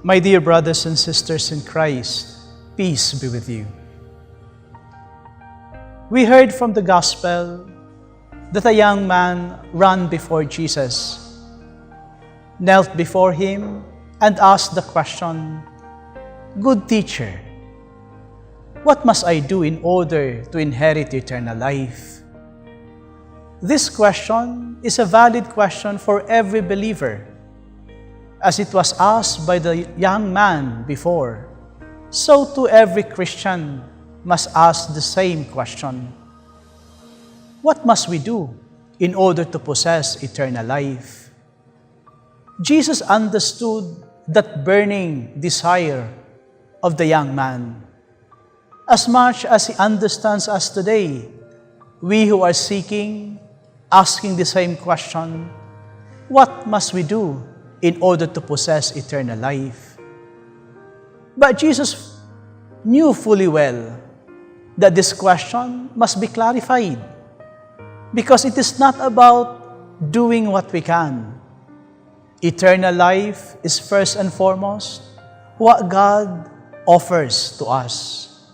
My dear brothers and sisters in Christ, peace be with you. We heard from the Gospel that a young man ran before Jesus, knelt before him, and asked the question, "Good teacher, what must I do in order to inherit eternal life?" This question is a valid question for every believer. As it was asked by the young man before, so too every Christian must ask the same question. What must we do in order to possess eternal life? Jesus understood that burning desire of the young man. As much as He understands us today, we who are seeking, asking the same question, what must we do in order to possess eternal life? But Jesus knew fully well that this question must be clarified, because it is not about doing what we can. Eternal life is first and foremost what God offers to us.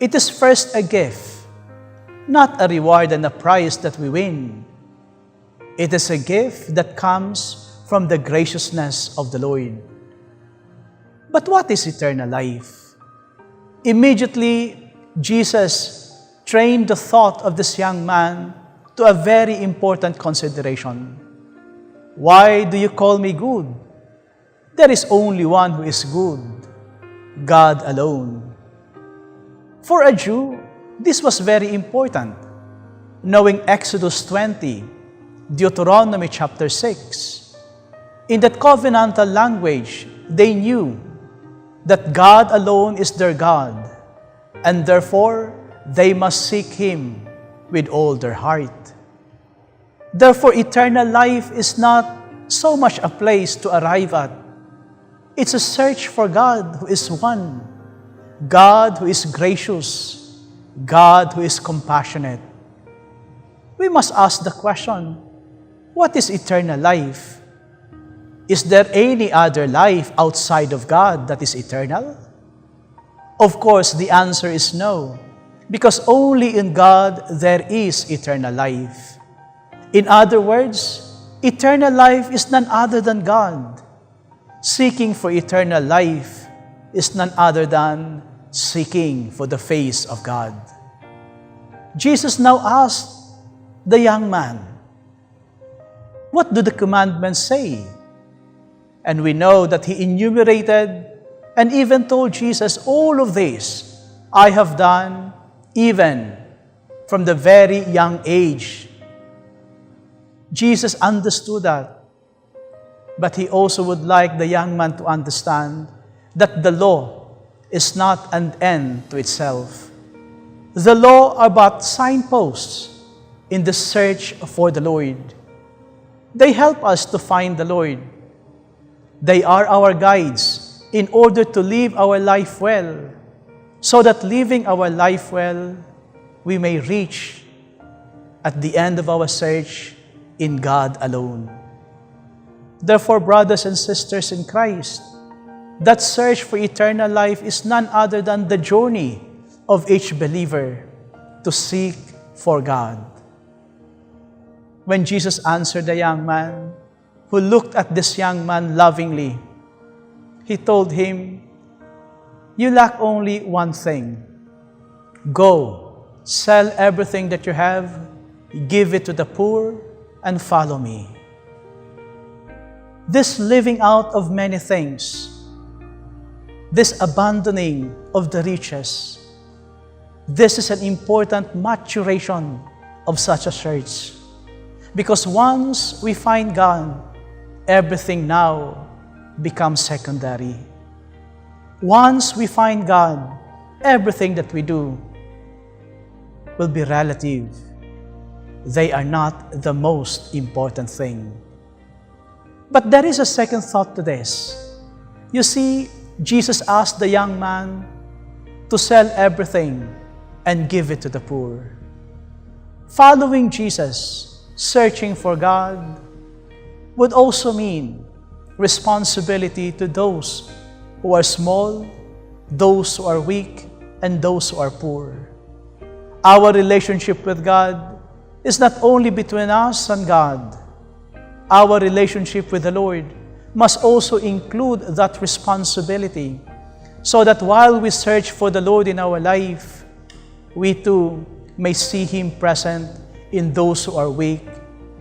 It is first a gift, not a reward and a prize that we win. It is a gift that comes from the graciousness of the Lord. But what is eternal life? Immediately, Jesus trained the thought of this young man to a very important consideration. Why do you call me good? There is only one who is good, God alone. For a Jew, this was very important. Knowing Exodus 20, Deuteronomy chapter 6, in that covenantal language, they knew that God alone is their God, and therefore they must seek Him with all their heart. Therefore, eternal life is not so much a place to arrive at. It's a search for God who is one, God who is gracious, God who is compassionate. We must ask the question, what is eternal life? Is there any other life outside of God that is eternal? Of course, the answer is no, because only in God there is eternal life. In other words, eternal life is none other than God. Seeking for eternal life is none other than seeking for the face of God. Jesus now asked the young man, "What do the commandments say?" And we know that he enumerated and even told Jesus, "All of this I have done even from the very young age." Jesus understood that, but He also would like the young man to understand that the law is not an end to itself. The law are but signposts in the search for the Lord. They help us to find the Lord. They are our guides in order to live our life well, so that living our life well, we may reach at the end of our search in God alone. Therefore, brothers and sisters in Christ, that search for eternal life is none other than the journey of each believer to seek for God. When Jesus answered the young man, who looked at this young man lovingly, He told him, "You lack only one thing. Go, sell everything that you have, give it to the poor, and follow me." This living out of many things, this abandoning of the riches, this is an important maturation of such a search. Because once we find God, everything now becomes secondary. Once we find God, everything that we do will be relative. They are not the most important thing. But there is a second thought to this. You see, Jesus asked the young man to sell everything and give it to the poor. Following Jesus, searching for God, would also mean responsibility to those who are small, those who are weak, and those who are poor. Our relationship with God is not only between us and God. Our relationship with the Lord must also include that responsibility, so that while we search for the Lord in our life, we too may see Him present in those who are weak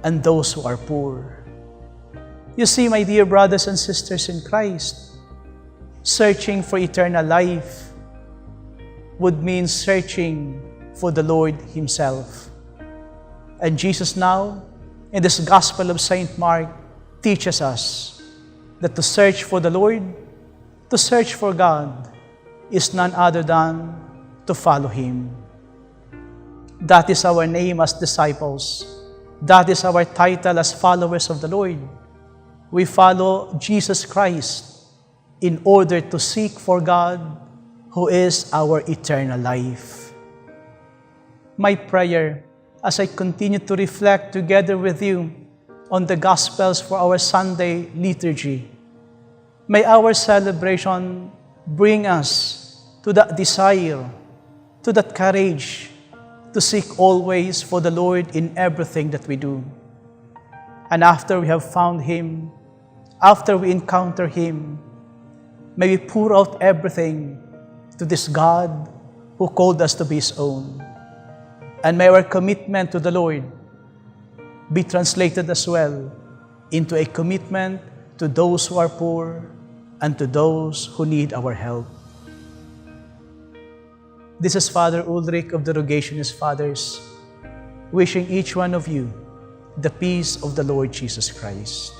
and those who are poor. You see, my dear brothers and sisters in Christ, searching for eternal life would mean searching for the Lord Himself. And Jesus now, in this Gospel of St. Mark, teaches us that to search for the Lord, to search for God, is none other than to follow Him. That is our name as disciples. That is our title as followers of the Lord. We follow Jesus Christ in order to seek for God, who is our eternal life. My prayer, as I continue to reflect together with you on the Gospels for our Sunday liturgy, may our celebration bring us to that desire, to that courage, to seek always for the Lord in everything that we do. And after we have found Him, after we encounter Him, may we pour out everything to this God who called us to be His own. And may our commitment to the Lord be translated as well into a commitment to those who are poor and to those who need our help. This is Father Ulrich of the Rogationist Fathers, wishing each one of you the peace of the Lord Jesus Christ.